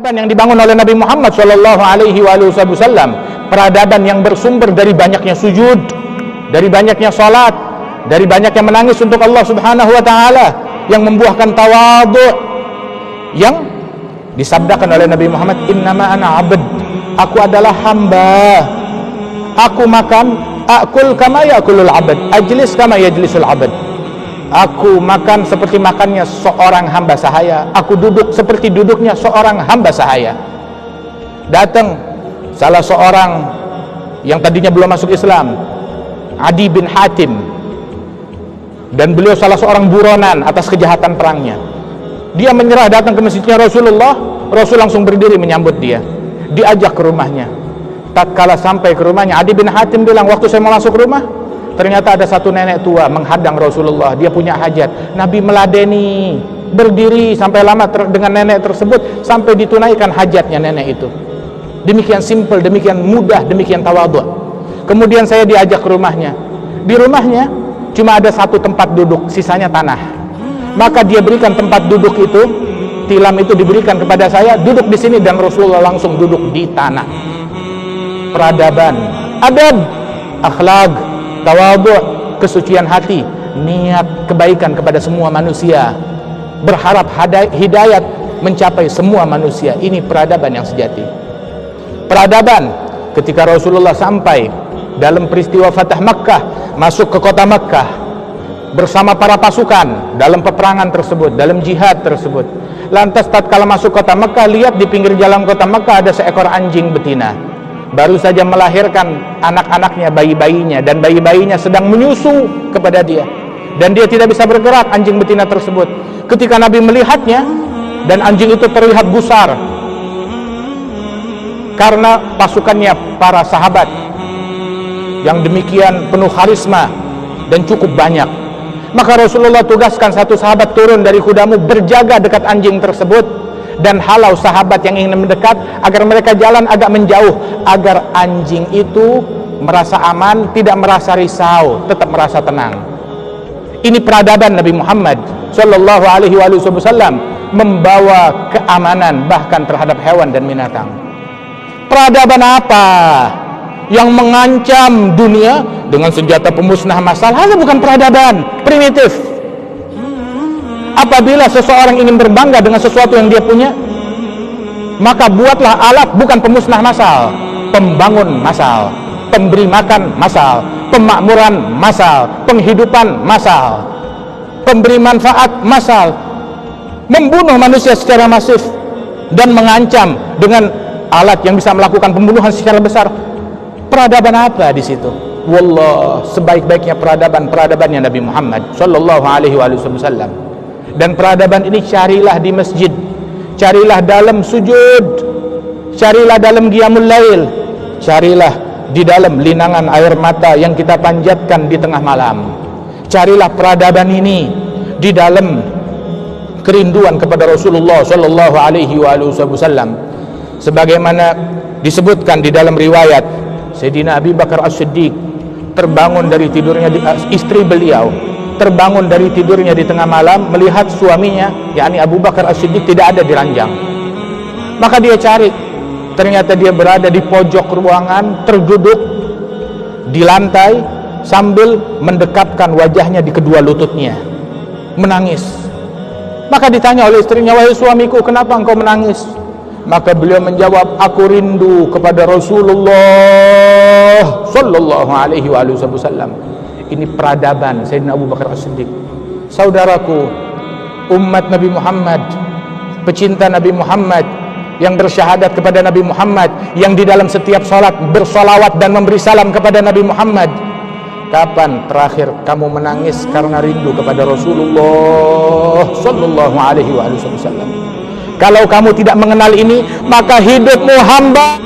Peradaban yang dibangun oleh Nabi Muhammad Shallallahu Alaihi Wasallam, peradaban yang bersumber dari banyaknya sujud, dari banyaknya salat, dari banyaknya menangis untuk Allah Subhanahu Wa Taala, yang membuahkan tawadhu, yang disabdakan oleh Nabi Muhammad, innama ana abd, aku adalah hamba, aku makan, akul kama yakulul abd, ajlis kama yajlisul abd. Aku makan seperti makannya seorang hamba sahaya, aku duduk seperti duduknya seorang hamba sahaya. Datang salah seorang yang tadinya belum masuk Islam, Adi bin Hatim, dan beliau salah seorang buronan atas kejahatan perangnya. Dia menyerah datang ke masjidnya Rasulullah. Rasul langsung berdiri menyambut dia, diajak ke rumahnya. Tatkala sampai ke rumahnya, Adi bin Hatim bilang, waktu saya mau masuk rumah, ternyata ada satu nenek tua menghadang Rasulullah. Dia punya hajat. Nabi meladeni, berdiri sampai lama dengan nenek tersebut sampai ditunaikan hajatnya nenek itu. Demikian simpel, demikian mudah, demikian tawadhu. Kemudian saya diajak ke rumahnya. Di rumahnya cuma ada satu tempat duduk, sisanya tanah. Maka dia berikan tempat duduk itu, tilam itu diberikan kepada saya, duduk di sini, dan Rasulullah langsung duduk di tanah. Peradaban, adab, akhlak, tawadhu, kesucian hati, niat kebaikan kepada semua manusia, berharap hidayat mencapai semua manusia. Ini peradaban yang sejati. Peradaban ketika Rasulullah sampai dalam peristiwa Fatah Makkah, masuk ke kota Makkah bersama para pasukan dalam peperangan tersebut, dalam jihad tersebut. Lantas tatkala masuk kota Makkah, lihat di pinggir jalan kota Makkah ada seekor anjing betina, baru saja melahirkan anak-anaknya, bayi-bayinya, dan bayi-bayinya sedang menyusu kepada dia, dan dia tidak bisa bergerak, anjing betina tersebut. Ketika Nabi melihatnya, dan anjing itu terlihat gusar karena pasukannya para sahabat yang demikian penuh karisma dan cukup banyak, maka Rasulullah tugaskan satu sahabat turun dari kudamu, berjaga dekat anjing tersebut, dan halau sahabat yang ingin mendekat agar mereka jalan agak menjauh, agar anjing itu merasa aman, tidak merasa risau, tetap merasa tenang. Ini peradaban Nabi Muhammad Shallallahu Alaihi Wasallam, membawa keamanan bahkan terhadap hewan dan binatang. Peradaban apa yang mengancam dunia dengan senjata pemusnah massal? Hanya bukan peradaban, primitif. Apabila seseorang ingin berbangga dengan sesuatu yang dia punya, maka buatlah alat bukan pemusnah massal, pembangun massal, pemberi makan massal, pemakmuran massal, penghidupan massal, pemberi manfaat massal, membunuh manusia secara masif dan mengancam dengan alat yang bisa melakukan pembunuhan secara besar. Peradaban apa di situ? Wallah, sebaik-baiknya peradabannya Nabi Muhammad Shallallahu Alaihi Wasallam. Dan peradaban ini carilah di masjid, carilah dalam sujud, carilah dalam qiyamul lail, carilah di dalam linangan air mata yang kita panjatkan di tengah malam. Carilah peradaban ini di dalam kerinduan kepada Rasulullah Shallallahu Alaihi Wasallam, sebagaimana disebutkan di dalam riwayat Sayyidina Abu Bakar As-Siddiq terbangun dari tidurnya, istri beliau terbangun dari tidurnya di tengah malam melihat suaminya, yakni Abu Bakar As-Siddiq, tidak ada di ranjang. Maka dia cari, ternyata dia berada di pojok ruangan, terduduk di lantai sambil mendekapkan wajahnya di kedua lututnya, menangis. Maka ditanya oleh istrinya, wahai suamiku, kenapa engkau menangis? Maka beliau menjawab, aku rindu kepada Rasulullah Sallallahu Alaihi Wasallam. Ini peradaban Sayyidina Abu Bakar As-Siddiq. Saudaraku, umat Nabi Muhammad, pecinta Nabi Muhammad, yang bersyahadat kepada Nabi Muhammad, yang di dalam setiap salat bersolawat dan memberi salam kepada Nabi Muhammad. Kapan terakhir kamu menangis karena rindu kepada Rasulullah Sallallahu Alaihi Wasallam? Kalau kamu tidak mengenal ini, maka hidupmu hamba